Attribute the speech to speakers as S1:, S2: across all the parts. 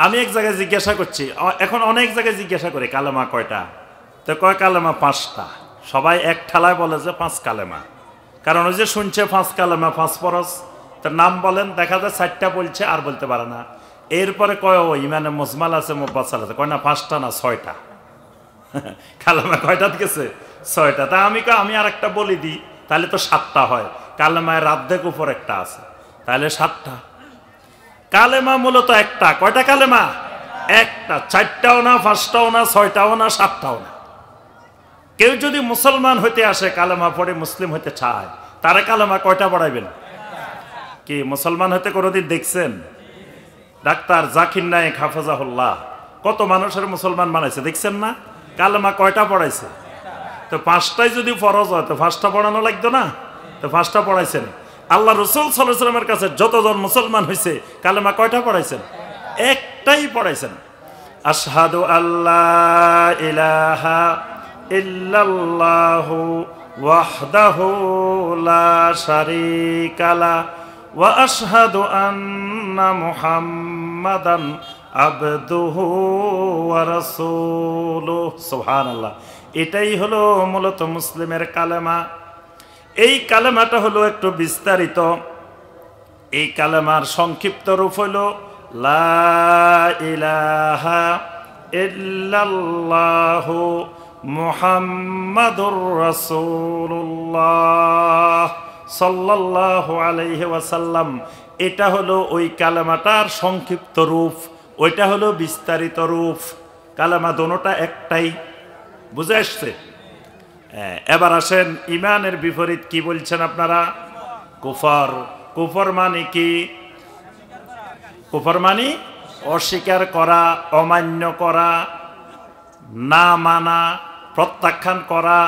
S1: আমি এক জায়গায় জিজ্ঞাসা করছি, এখন অনেক জায়গায় জিজ্ঞাসা করি কালেমা কয়টা, তো কয় কালেমা 5টা। সবাই এক ঠেলায় বলে যে 5 কালেমা, কারণ ওই যে শুনছে 5 কালেমা 5 ফরজ, তার নাম বলেন, দেখা যায় 4টা বলছে আর বলতে পারে না। এরপরে কয় ও ইমানে মুজমাল আছে মুফাসসাল আছে, কয় না 5টা না 6টা। কালেমা কয়টা গেছে? 6টা। তা আমি আর একটা বলি দিই, তাহলে তো 7টা হয়। কালেমায় রাদ্দেক উপর একটা আছে, তাহলে 7টা। কালেমা মূলত একটা। কয়টা কালেমা? একটা। 4টাও না, 5টাও না, 6টাও না, 7টাও না। কেউ যদি মুসলমান হইতে আসে, কালেমা পড়ে মুসলিম হইতে চায়, তারা কালেমা কয়টা পড়াইবেন? কি মুসলমান হতে কোনোদিন দেখছেন? ডাক্তার জাকির নায়েক হাফেজাহুল্লাহ কত মানুষের মুসলমান বানাইছে দেখছেন না? কালেমা কয়টা পড়াইছে? তো 5টাই যদি ফরজ হয় তো 5টা পড়ানো লাগতো না? তো 5টা পড়াইছেন। আল্লাহ রসুল সাল্লাল্লাহু আলাইহি ওয়াসাল্লামের কাছে যতজন মুসলমান হয়েছে, কালেমা কয়টা পড়াইছেন? একটাই পড়াইছেন। আশহাদু আল্লাহ ইলাহা ইল্লাল্লাহু ওয়াহদাহু লা শারীকা লাহু ওয়া আশহাদু আন্না মুহাম্মাদান আবদুহু ওয়া রাসূলুহু। সুবহানাল্লাহ। এটাই হলো মূলত মুসলিমের কালেমা। এই কালেমাটা হলো একটু বিস্তারিত। এই কালেমার সংক্ষিপ্ত রূপ হলো লা ইলাহা ইল্লাল্লাহু মুহাম্মাদুর রাসূলুল্লাহ সাল্লাল্লাহু আলাইহি ওয়াসাল্লাম। এটা হলো ওই কালেমাটার সংক্ষিপ্ত রূপ, ওইটা হলো বিস্তারিত রূপ। কালেমা দোনোটা একটাই। বুঝে আসছে? এবার আসেন, ইমানের বিপরীত কি বলছেন আপনারা? কুফর। কুফর মানে কি? কুফর মানে অস্বীকার করা, অমান্য করা, না মানা, প্রত্যাখ্যান করা,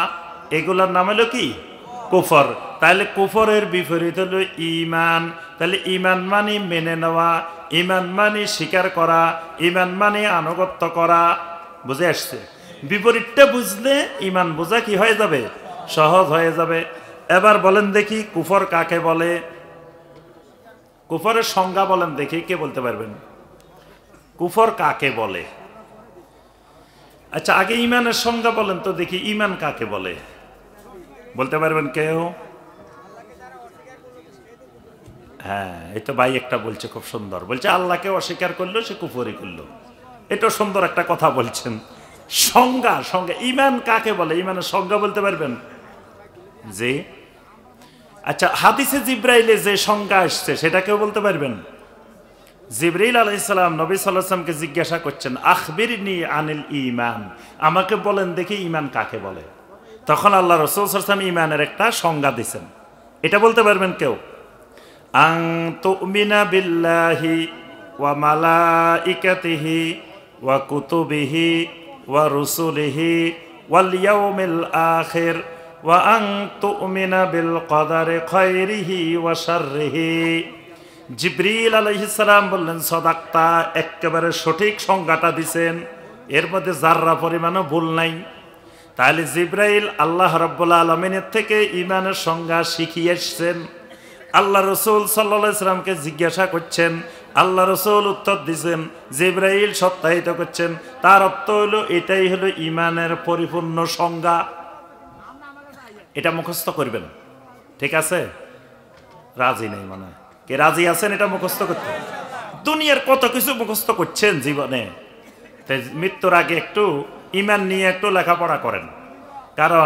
S1: এগুলোর নাম হলো কি? কুফর। তাহলে কুফরের বিপরীত হলো ঈমান। তাহলে ঈমান মানে মেনে নেওয়া, ঈমান মানে স্বীকার করা, ঈমান মানে আনুগত্য করা। বুঝে আসছে? বিপরীতটা বুঝলে ঈমান বোঝা কি হয়ে যাবে? সহজ হয়ে যাবে। এবার বলেন দেখি কুফর কাকে বলে? কুফরের সংজ্ঞা বলেন দেখি, কে বলতে পারবেন? কুফর কাকে বলে? আচ্ছা, আগে ঈমানের সংজ্ঞা বলেন তো দেখি, ঈমান কাকে বলে? বলতে পারবেন কেউ? হ্যাঁ, এই তো ভাই একটা বলছে, খুব সুন্দর বলছে, আল্লাহকে অস্বীকার করলো সে কুফরই করলো। এটা সুন্দর একটা কথা বলছেন। সংজ্ঞা ঈমান কাকে বলে? ঈমানের সংজ্ঞা বলতে পারবেন? জি। আচ্ছা, হাদিসে জিব্রাইলে যে সংজ্ঞা আসছে সেটা কেউ বলতে পারবেন? জিবরাইল আলাইহিস সালাম নবী সাল্লাল্লাহু আলাইহি ওয়াসাল্লামকে জিজ্ঞাসা করছেন, আখবিরনি আনিল ঈমান, আমাকে বলেন দেখি ঈমান কাকে বলে। তখন আল্লাহ রাসূল সাল্লাল্লাহু আলাইহি ওয়াসাল্লাম ঈমানের একটা সংজ্ঞা দিয়েছেন। এটা বলতে পারবেন কেউ? আন তুমিনা বিল্লাহি ওয়া মালাইকাতিহি ওয়া কুতুবিহি ওয়া রুসুলিহি ওয়াল ইয়াউমিল আখির ওয়া আন তুমিনা বিল কদারি খায়রিহি ওয়া শাররিহি। জিবরিল আলাইহিস সালাম বললেন, সাদাক্তা, একেবারে সঠিক সংজ্ঞাটা দিবেন, এর মধ্যে যাররা পরিমাণও ভুল নাই। তাহলে জিবরাইল আল্লাহ রাব্বুল আলামিনের থেকে ঈমানের সংজ্ঞা শিখিয়ে এসেছেন। আল্লাহ রাসূল সাল্লাল্লাহু আলাইহি সাল্লামকে জিজ্ঞাসা করছেন, আল্লাহ রাসূল উত্তর দিয়েছেন, জিবরাইল সত্যায়িত করছেন। তার অর্থ হলো এটাই হলো ঈমানের পরিপূর্ণ সংজ্ঞা। এটা মুখস্থ করবেন, ঠিক আছে? রাজি নেই মনে হয়। কে রাজি আছেন এটা মুখস্থ করতে? দুনিয়ার কত কিছু মুখস্থ করছেন জীবনে, মৃত্যুর আগে একটু ঈমান নিয়ে একটু লেখাপড়া করেন, কারণ